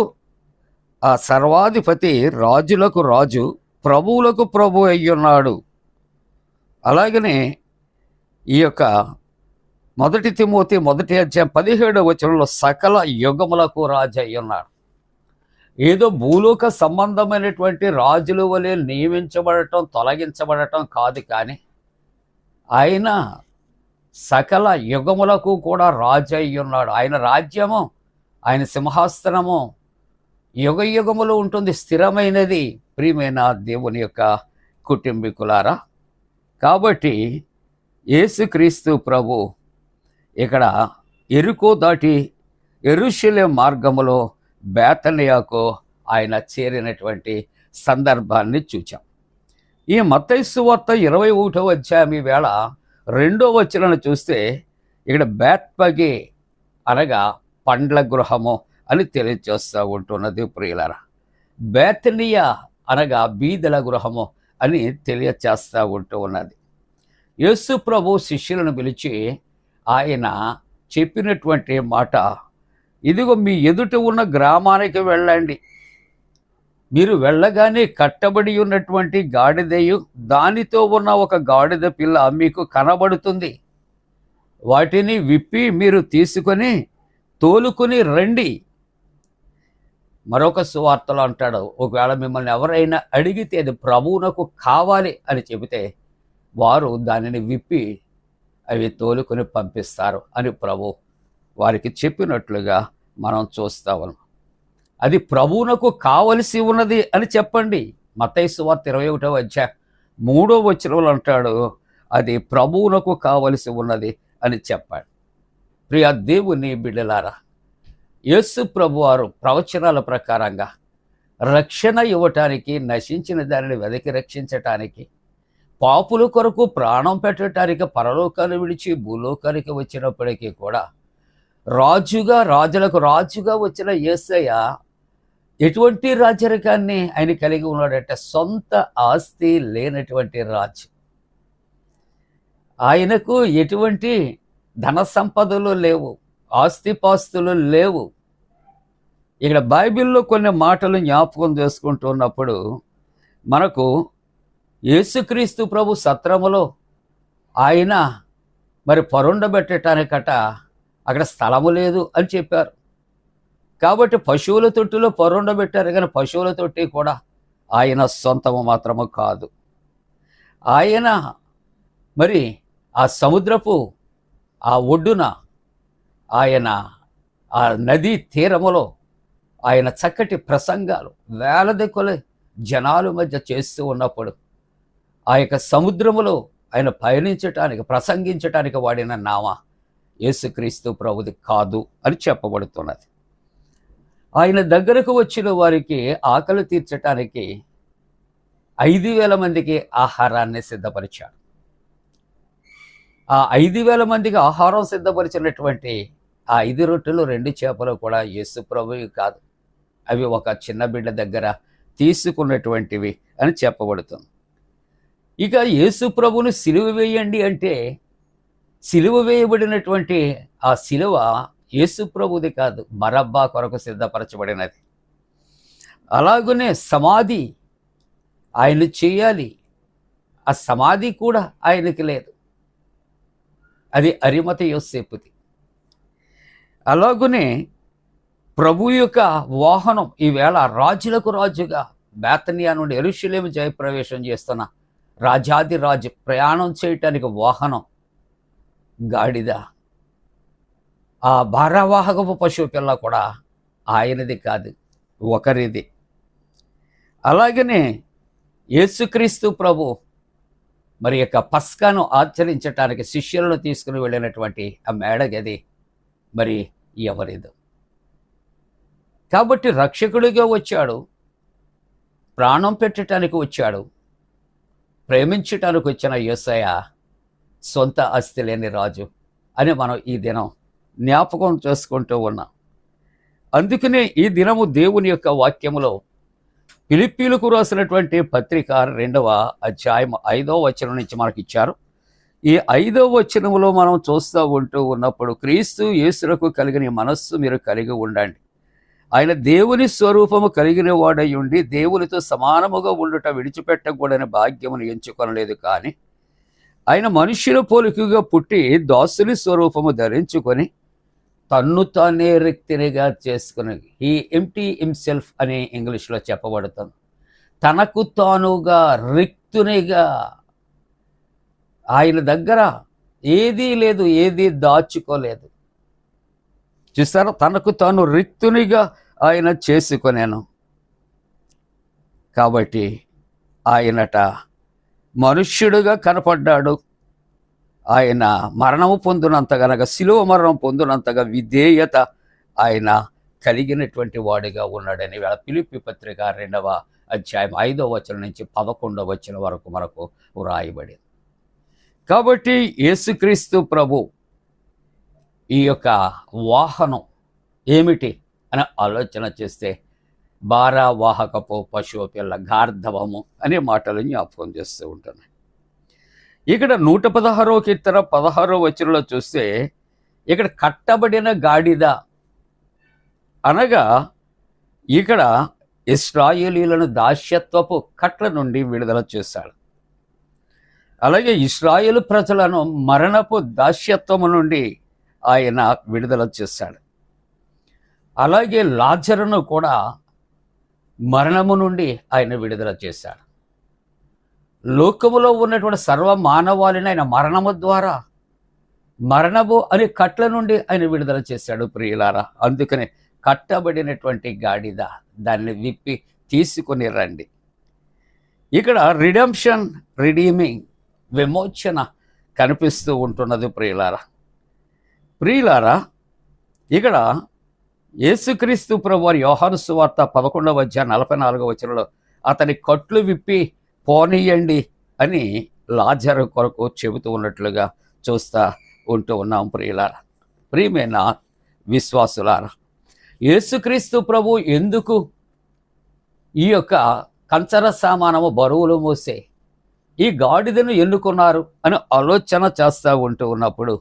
ఆ సర్వాధిపతి, రాజులకు రాజు, ప్రభువులకు ప్రభు అయ్యున్నాడు. అలాగనే ఈ యొక్క మొదటి తిమోతి మొదటి అధ్యాయం 17వ వచనంలో సకల యుగములకు రాజు అయ్యున్నాడు. ఏదో భూలోక సంబంధమైనటువంటి రాజుల వలె నియమించబడటం, తొలగించబడటం కాదు, కానీ ఆయన సకల యుగములకు కూడా రాజు అయి ఉన్నాడు. ఆయన రాజ్యము, ఆయన సింహాసనము యుగ యుగములు ఉంటుంది, స్థిరమైనది. ప్రియమైన దేవుని యొక్క కుటుంబీకులారా, కాబట్టి యేసుక్రీస్తు ప్రభు ఇక్కడ ఎరుకో దాటి యెరూషలేము మార్గములో బేతనియాకు ఆయన చేరినటువంటి సందర్భాన్ని చూచాం. ఈ మత్తయి సువార్త 21వ అధ్యాయం ఈ వేళ 2వ వచనాన్ని చూస్తే ఇక్కడ బేత్పగే అనగా పండ్ల గృహము అని తెలియజేస్తూ ఉంటున్నది. ప్రియులారా, బేతనియా అనగా బీదల గృహము అని తెలియచేస్తూ ఉంటూ ఉన్నది. యేసు ప్రభు శిష్యులను పిలిచి ఆయన చెప్పినటువంటి మాట, ఇదిగో మీ ఎదుట ఉన్న గ్రామానికి వెళ్ళండి. మీరు వెళ్ళగానే కట్టబడి ఉన్నటువంటి గాడిదయు దానితో ఉన్న ఒక గాడిద పిల్ల మీకు కనబడుతుంది. వాటిని విప్పి మీరు తీసుకొని తోలుకొని రండి. మరొక సువార్తలో అంటాడు, ఒకవేళ మిమ్మల్ని ఎవరైనా అడిగితే అది ప్రభువునకు కావాలి అని చెబితే వారు దానిని విప్పి అవి తోలుకొని పంపిస్తారు అని ప్రభు వారికి చెప్పినట్లుగా మనం చూస్తా ఉన్నాం. అది ప్రభువునకు కావలసి ఉన్నది అని చెప్పండి. మత్తయి సువార్త 21వ అధ్యాయం 3వ వచనంలో అంటాడు, అది ప్రభువునకు కావలసి ఉన్నది అని చెప్పాడు. ప్రియ దేవుని బిడ్డలారా, యేసు ప్రభు వారు ప్రవచనాల ప్రకారంగా రక్షణ ఇవ్వటానికి, నశించిన దానిని వెదకి రక్షించటానికి, పాపుల కొరకు ప్రాణం పెట్టడానికి పరలోకాన్ని విడిచి భూలోకానికి వచ్చినప్పటికీ కూడా రాజుగా, రాజులకు రాజుగా వచ్చిన యేసయ్య ఎటువంటి రాజరికాన్ని ఆయన కలిగి ఉన్నాడంటే సొంత ఆస్తి లేనటువంటి రాజు. ఆయనకు ఎటువంటి ధన సంపదలు లేవు, ఆస్తిపాస్తులు లేవు. ఇక్కడ బైబిల్లో కొన్ని మాటలు జ్ఞాపకం చేసుకుంటున్నప్పుడు మనకు యేసుక్రీస్తు ప్రభు సత్రములో ఆయన మరి పరుండబెట్టడానికట అక్కడ స్థలము లేదు అని చెప్పారు. కాబట్టి పశువుల తొట్టిలో పరుండబెట్టారు, కానీ పశువుల తొట్టి కూడా ఆయన సొంతము మాత్రము కాదు. ఆయన మరి ఆ సముద్రపు ఆ ఒడ్డున, ఆయన ఆ నదీ తీరములో ఆయన చక్కటి ప్రసంగాలు వేలది కొలది జనాల మధ్య చేస్తూ ఉన్నప్పుడు ఆ యొక్క సముద్రములో ఆయన పయనించటానికి, ప్రసంగించటానికి వాడిన నామ యేసుక్రీస్తు ప్రభుది కాదు అని చెప్పబడుతున్నది. ఆయన దగ్గరకు వచ్చిన వారికి ఆకలి తీర్చటానికి 5,000 మందికి ఆహారాన్ని సిద్ధపరిచాడు. ఆ 5,000 మందికి ఆహారం సిద్ధపరిచినటువంటి ఆ 5 రొట్టెలు 2 చేపలు కూడా యేసు ప్రభువి కాదు, అవి ఒక చిన్న బిడ్డ దగ్గర తీసుకున్నటువంటివి అని చెప్పబడుతుంది. ఇక యేసు ప్రభుని సిలువ వేయండి అంటే సిలువ వేయబడినటువంటి ఆ సిలువ యేసు ప్రభుది కాదు, బరబ్బా కొరకు సిద్ధపరచబడినది. అలాగనే సమాధి ఆయన చేయాలి, ఆ సమాధి కూడా ఆయనకి లేదు, అది అరిమత యోసేపుది. అలాగనే ప్రభు యొక్క వాహనం ఈవేళ రాజులకు రాజుగా బేతనియా నుండి యెరూషలేము జయప్రవేశం చేస్తున్న రాజాది రాజు ప్రయాణం చేయటానికి వాహనం గాడిద. ఆ భారవాహకపు పశువు పిల్ల కూడా ఆయనది కాదు, ఒకరిది. అలాగనే యేసుక్రీస్తు ప్రభు మరి యొక్క పస్కాను ఆచరించటానికి శిష్యులను తీసుకుని వెళ్ళినటువంటి ఆ మేడగది మరి ఎవరిదో. కాబట్టి రక్షకుడిగా వచ్చాడు, ప్రాణం పెట్టడానికి వచ్చాడు, ప్రేమించటానికి వచ్చిన యేసయ్య సొంత ఆస్తి లేని రాజు అని మనం ఈ దినం జ్ఞాపకం చేసుకుంటూ ఉన్నాం. అందుకనే ఈ దినము దేవుని యొక్క వాక్యములో ఫిలిప్పీలకు రాసినటువంటి పత్రిక 2వ అధ్యాయం 5వ వచనం నుంచి మనకి ఇచ్చారు. ఈ 5వ వచనములో మనం చూస్తూ ఉంటూ ఉన్నప్పుడు, క్రీస్తు యేసులకు కలిగిన మనస్సు మీరు కలిగి ఉండండి. ఆయన దేవుని స్వరూపము కలిగిన వాడై ఉండి దేవునితో సమానముగా ఉండుట విడిచిపెట్టకూడని భాగ్యమును ఎంచుకొనలేదు, కానీ ఆయన మనుష్యుల పోలికగా పుట్టి దాసుని స్వరూపము ధరించుకొని తన్ను తానే రిక్తినిగా చేసుకుని, హీ ఎంప్టీ హిమ్సెల్ఫ్ అని ఇంగ్లీష్లో చెప్పబడుతుంది. తనకు తానుగా రిక్తునిగా, ఆయన దగ్గర ఏదీ లేదు, ఏదీ దాచుకోలేదు. చూసారా, తనకు తాను రిక్తునిగా ఆయన చేసుకొనేను. కాబట్టి ఆయనట మనుష్యుడుగా కనపడ్డాడు. ఆయన మరణము పొందినంతగా, శిలువ మరణం పొందినంతగా విధేయత ఆయన కలిగినటువంటి వాడిగా ఉన్నాడని ఫిలిప్పీ పత్రిక 2వ అధ్యాయం 5వ వచనం నుంచి 11వ వచనం వరకు మనకు వ్రాయబడింది. కాబట్టి యేసుక్రీస్తు ప్రభు ఈ యొక్క వాహనం ఏమిటి అని ఆలోచన చేస్తే భారవాహకపు పశువు పిల్ల, గార్ధవము అనే మాటలు జ్ఞాపకం చేస్తూ ఉంటున్నాయి. ఇక్కడ 116వ కీర్తన 16వ వచనంలో చూస్తే ఇక్కడ కట్టబడిన గాడిద అనగా ఇక్కడ ఇశ్రాయేలీయులను దాస్యత్వపు కట్ల నుండి విడుదల చేశాడు. అలాగే ఇశ్రాయేలు ప్రజలను మరణపు దాస్యత్వము నుండి ఆయన విడుదల చేశాడు. అలాగే లాజరును కూడా మరణము నుండి ఆయన విడుదల చేశాడు. లోకములో ఉన్నటువంటి సర్వ మానవాళిని ఆయన మరణము ద్వారా, మరణము అనే కట్ల నుండి ఆయన విడుదల చేశాడు. ప్రియులారా, అందుకనే కట్టబడినటువంటి గాడిద, దాన్ని విప్పి తీసుకొని రండి. ఇక్కడ రిడెంప్షన్, రిడీమింగ్, విమోచన కనిపిస్తూ ఉంటున్నది. ప్రియులారా, ఇక్కడ యేసుక్రీస్తు ప్రభువారి యోహాను సువార్త 11వ అధ్యాయం 44వ వచనంలో అతని కట్లు విప్పి పోనీయండి అని లాజరు కొరకు చెబుతూ ఉన్నట్లుగా చూస్తూ ఉంటూ ఉన్నాం. ప్రియులారా, ప్రియమైన విశ్వాసులారా, యేసుక్రీస్తు ప్రభు ఎందుకు ఈ యొక్క కంచర సామానము బరువులు మోసే ఈ గాడిదను ఎన్నుకున్నారు అని ఆలోచన చేస్తూ ఉంటూ ఉన్నప్పుడు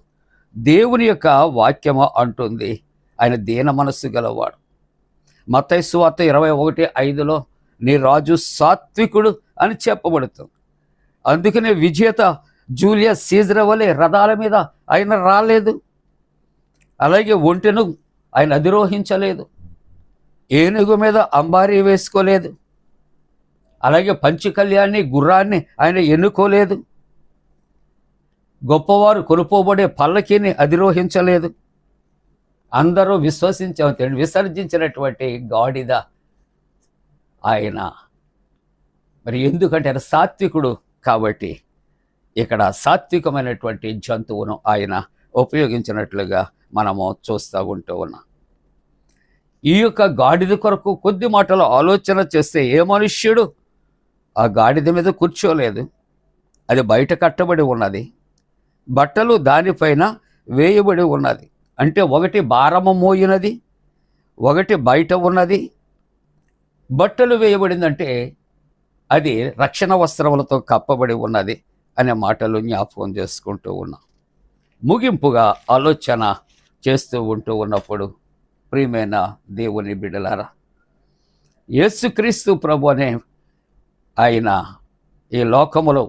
దేవుని యొక్క వాక్యము అంటుంది, ఆయన దీన మనస్సు గలవాడు. మత్తయి సువార్త 21:5లో నీ రాజు సాత్వికుడు అని చెప్పబడుతుంది. అందుకనే విజేత జూలియస్ సీజర్ వలె రథాల మీద ఆయన రాలేదు, అలాగే ఒంటెను ఆయన అధిరోహించలేదు, ఏనుగు మీద అంబారీ వేసుకోలేదు, అలాగే పంచకళ్యాణి గుర్రాన్ని ఆయన ఎన్నుకోలేదు, గొప్పవారు కొనుపోబడే పల్లకిని అధిరోహించలేదు. అందరూ విసర్జించినటువంటి గాడిద ఆయన. మరి ఎందుకంటే ఆయన సాత్వికుడు కాబట్టి ఇక్కడ సాత్వికమైనటువంటి జంతువును ఆయన ఉపయోగించినట్లుగా మనము చూస్తూ ఉంటూ ఉన్నాం. ఈ యొక్క గాడిద కొరకు కొద్ది మాటలు ఆలోచన చేస్తే, ఏ మనుష్యుడు ఆ గాడిద మీద కూర్చోలేదు, అది బయట కట్టబడి ఉన్నది, బట్టలు దానిపైన వేయబడి ఉన్నది. అంటే ఒకటి భారము మోయినది, ఒకటి బయట ఉన్నది. బట్టలు వేయబడిందంటే అది రక్షణ వస్త్రములతో కప్పబడి ఉన్నది అనే మాటలు జ్ఞాపకం చేసుకుంటూ ఉన్నాం. ముగింపుగా ఆలోచన చేస్తూ ఉన్నప్పుడు ప్రియమైన దేవుని బిడ్డలారా, యేసుక్రీస్తు ప్రభు అనే ఆయన ఈ లోకములో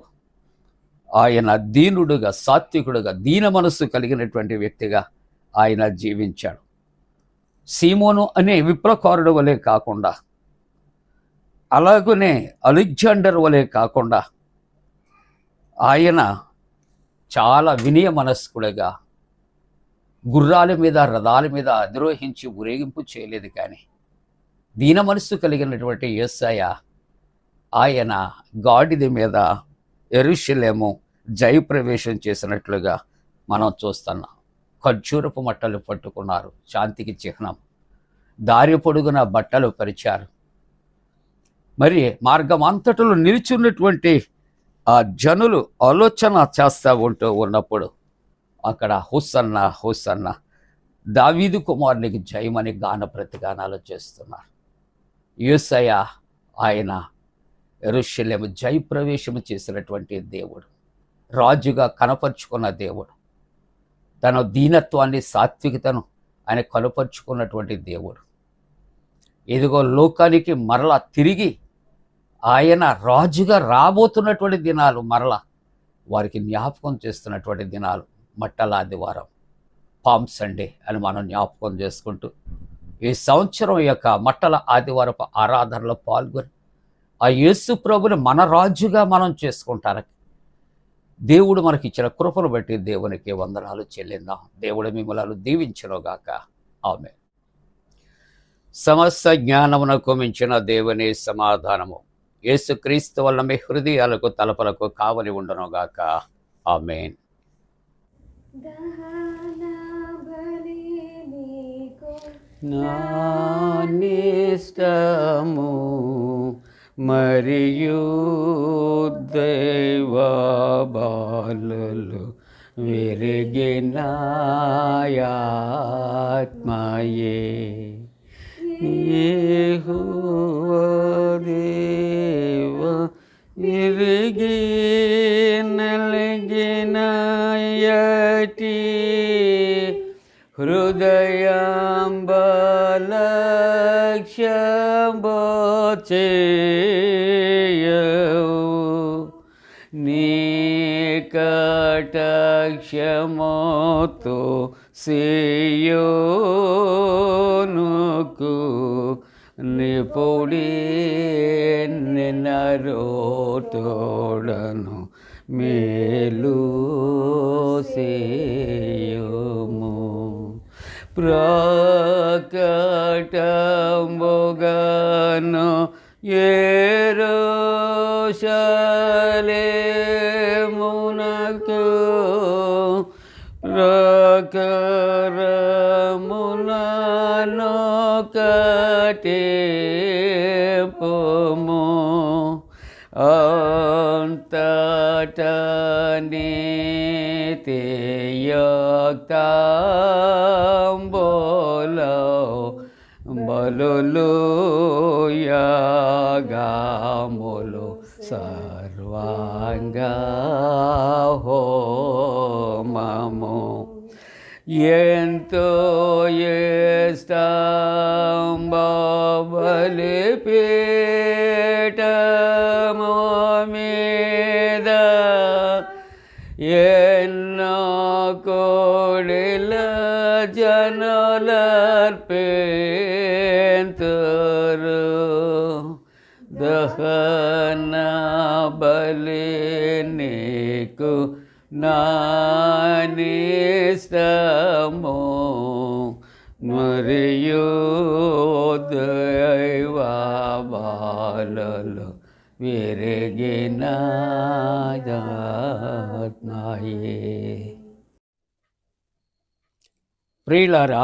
ఆయన దీనుడుగా, సాత్వికుడుగా, దీన మనస్సు కలిగినటువంటి వ్యక్తిగా ఆయన జీవించాడు. సీమోను అనే విప్లవకారుడు వలె కాకుండా, అలాగనే అలెగ్జాండర్ వలె కాకుండా ఆయన చాలా వినయ మనస్కుడుగా గుర్రాల మీద, రథాల మీద అధిరోహించి ఊరేగింపు చేయలేదు. కానీ దీన మనస్సు కలిగినటువంటి యేసయ్య ఆయన గాడిద మీద యెరూషలేము జయప్రవేశం చేసినట్లుగా మనం చూస్తున్నాం. ఖర్జూరపు మట్టలు పట్టుకున్నారు, శాంతికి చిహ్నం. దారి పొడుగున బట్టలు పరిచారు. మరి మార్గమంతటలో నిలిచున్నటువంటి ఆ జనులు ఆలోచన చేస్తూ ఉన్నప్పుడు అక్కడ హోసన్న హోసన్న, దావీదు కుమారునికి జయమని గాన ప్రతిగానాలు చేస్తున్నారు. యేసయ్య ఆయన యెరూషలేము జయప్రవేశము చేసినటువంటి దేవుడు, రాజుగా కనపరుచుకున్న దేవుడు, తన దీనత్వాన్ని, సాత్వికతను ఆయన కనపరుచుకున్నటువంటి దేవుడు. ఇదిగో లోకానికి మరలా తిరిగి ఆయన రాజుగా రాబోతున్నటువంటి దినాలు మరలా వారికి జ్ఞాపకం చేస్తున్నటువంటి దినాలు. మట్టల ఆదివారం, పామ్ సండే అని మనం జ్ఞాపకం చేసుకుంటూ ఈ సంవత్సరం యొక్క మట్టల ఆదివారపు ఆరాధనలో పాల్గొని ఆ యేసు ప్రభుని మన రాజుగా మనం చేసుకుంటానికి దేవుడు మనకి ఇచ్చిన కృపను బట్టి దేవునికి వందనాలు చెల్లిందాం. దేవుడు మిమ్మల్ని దీవించునుగాక. ఆమేన్. సమస్త జ్ఞానమునకు మించిన దేవుని సమాధానము యేసుక్రీస్తు వలన మీ హృదయాలకు తలపలకు కావలి ఉండునుగాక. ఆమేన్. దహన బలి నీకు నానిష్టము మరియు దైవ బాలులు విరిగినాయాత్మయే యెహోవా దేవ విరిగి నలిగినాయటి హృదయాంబలక్ష్యబోచేయవు నీ కటాక్షమోతో సియోనుకు నిపుడి నిన్నరోతోడను మేలు సేయుము ప్రకటంబుగాను యెరూషలేమునకు ప్రకారమునొకటేపుము అంతటా నీతియుక్తంబులో బలులు యాగములు సర్వాంగ హోమము ఎంతో బలిపీఠము మీద ఎన్నో కోడిల జనులర్పేంతురు దహన బలి నీకు నానిష్టము మరియు దైవ బాలులు విరిగినాయే. ప్రియులారా,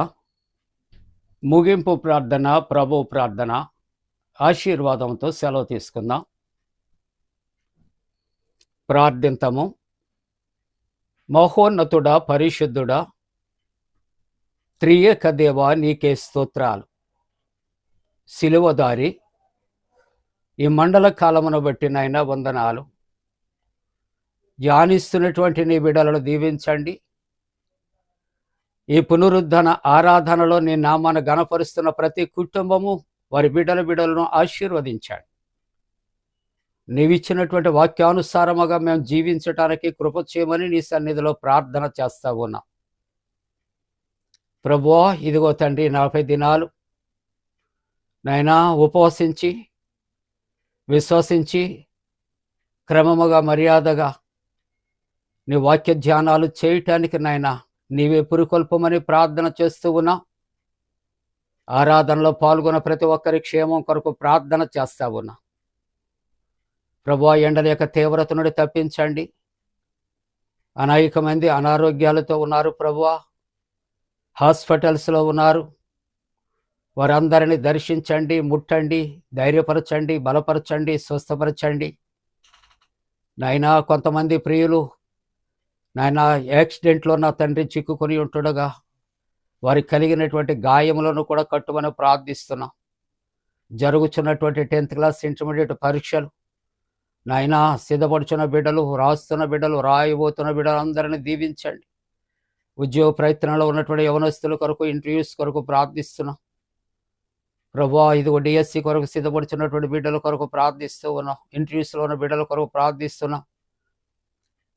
ముగింపు ప్రార్థన, ప్రభు ప్రార్థన ఆశీర్వాదంతో సెలవు తీసుకుందాం. ప్రార్థింతము. మహోన్నతుడా, పరిశుద్ధుడా, త్రియేక దేవా, నీకే స్తోత్రాలు. సిలువదారి ఈ మండల కాలమును బట్టి నాయన వందనాలు. ధ్యానిస్తున్నటువంటి నీ బిడ్డలను దీవించండి. ఈ పునరుద్ధరణ ఆరాధనలో నీ నామాన్ని గణపరుస్తున్న ప్రతి కుటుంబము వారి బిడ్డలను ఆశీర్వదించాడు. నీవిచ్చినటువంటి వాక్యానుసారముగా మేము జీవించటానికి కృప చేయమని నీ సన్నిధిలో ప్రార్థన చేస్తా ఉన్నాం. ప్రభువా, ఇదిగో తండ్రి, 40 దినాలు నాయనా ఉపవసించి విశ్వసించి క్రమముగా మర్యాదగా నీ వాక్య ధ్యానాలు చేయటానికి నాయనా నీవే పురుకొల్పమని ప్రార్థన చేస్తూ ఉన్నా. ఆరాధనలో పాల్గొన్న ప్రతి ఒక్కరి క్షేమం కొరకు ప్రార్థన చేస్తా ఉన్నా. ప్రభువా, ఎండల యొక్క తీవ్రత నుండి తప్పించండి. అనేక మంది అనారోగ్యాలతో ఉన్నారు ప్రభువా, హాస్పిటల్స్లో ఉన్నారు. వారందరినీ దర్శించండి, ముట్టండి, ధైర్యపరచండి, బలపరచండి, స్వస్థపరచండి. నాయనా, కొంతమంది ప్రియులు నాయనా యాక్సిడెంట్లో నా తండ్రి చిక్కుకొని ఉంటుండగా వారికి కలిగినటువంటి గాయములను కూడా కట్టుమని ప్రార్థిస్తున్నాం. జరుగుతున్నటువంటి 10th క్లాస్ ఇంటర్మీడియట్ పరీక్షలు నాయనా సిద్ధపడుచున్న బిడ్డలు, రాస్తున్న బిడ్డలు, రాయబోతున్న బిడ్డలు అందరినీ దీవించండి. ఉద్యోగ ప్రయత్నంలో ఉన్నటువంటి యవనస్తుల కొరకు, ఇంటర్వ్యూస్ కొరకు ప్రార్థిస్తున్నాం. ప్రభువా, ఇదిగో డిఎస్సి కొరకు సిద్ధపడుచున్నటువంటి బిడ్డల కొరకు ప్రార్థిస్తూ ఉన్నాం. ఇంటర్వ్యూస్లో ఉన్న బిడ్డల కొరకు ప్రార్థిస్తున్నాం.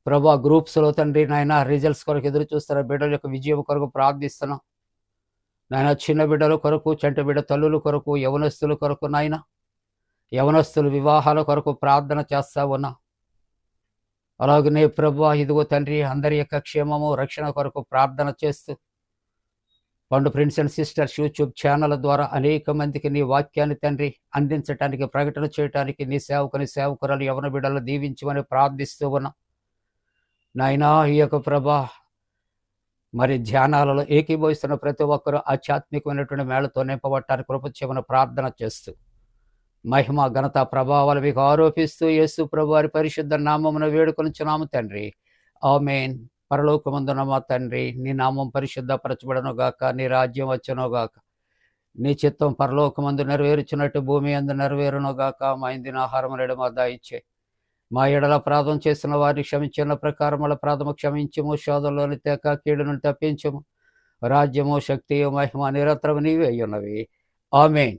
ప్రభువా, గ్రూప్స్లో తండ్రి నాయన రిజల్ట్స్ కొరకు ఎదురు చూస్తున్న బిడ్డల యొక్క విజయం కొరకు ప్రార్థిస్తున్నాం. నాయన చిన్న బిడ్డల కొరకు, చంటి బిడ్డ తల్లుల కొరకు, యవనస్తుల కొరకు, నాయన యవనస్తుల వివాహాల కొరకు ప్రార్థన చేస్తా ఉన్నా. అలాగనే ప్రభువా, ఇదిగో తండ్రి, అందరి యొక్క క్షేమము రక్షణ కొరకు ప్రార్థన చేస్తూ పండు friends and sisters YouTube channel ద్వారా అనేక మందికి నీ వాక్యాన్ని తండ్రి అందించడానికి, ప్రకటన చేయడానికి నీ సేవకురాలు యవన బిడ్డలు దీవించమని ప్రార్థిస్తూ ఉన్నా. నాయనా, ఈ యొక్క ప్రభా మరి ధ్యానాలలో ఏకీభవిస్తున్న ప్రతి ఒక్కరూ ఆధ్యాత్మికమైనటువంటి మేళతో నింపబట్టానికి కృప చేయమని ప్రార్థన చేస్తూ మహిమ ఘనత ప్రభావాలు మీకు ఆరోపిస్తూ యేసు ప్రభు వారి పరిశుద్ధ నామమున వేడుకొనుచున్నాము తండ్రి. ఆమేన్. పరలోకమందున మా తండ్రి, నీ నామం పరిశుద్ధపరచబడను గాక, నీ రాజ్యం వచ్చును గాక, నీ చిత్తం పరలోకమందు నెరవేర్చున్నట్టు భూమి అందు నెరవేరును గాక. మా ఇందిన ఆహారం నేడు మా దయచే, మా ఎడల అపరాధం చేసిన వారిని క్షమించిన ప్రకారముల అపరాధము క్షమించము, శోధంలోని తేక కీడును తప్పించము. రాజ్యము, శక్తియు, మహిమ నిరంతరము నీవే ఉన్నవి. ఆమేన్.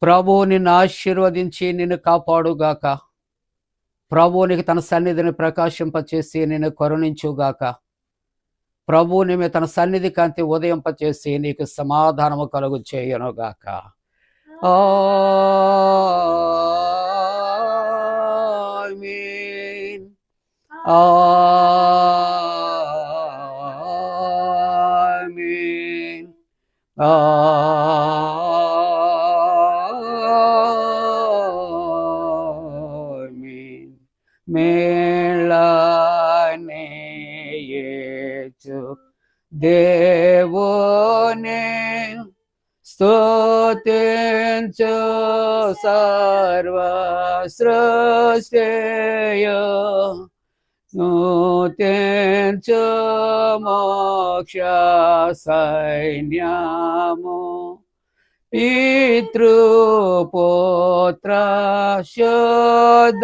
ప్రభువు నిన్ను ఆశీర్వదించి నిన్ను కాపాడుగాక. ప్రభువు నీకు తన సన్నిధిని ప్రకాశింపచేసి నిన్ను కరుణించుగాక. ప్రభువు నీ మీద తన సన్నిధి కాంతి ఉదయింపచేసి నీకు సమాధానము కలుగు చేయనుగాక. ఆమేన్. ఆమేన్. ఆమేన్. మేళనే యేసు దేవునే స్తుతించు సర్వ సృష్టియు, స్తుతించు మోక్ష సైన్యము, పితృపుత్ర శుద్ధాత్మల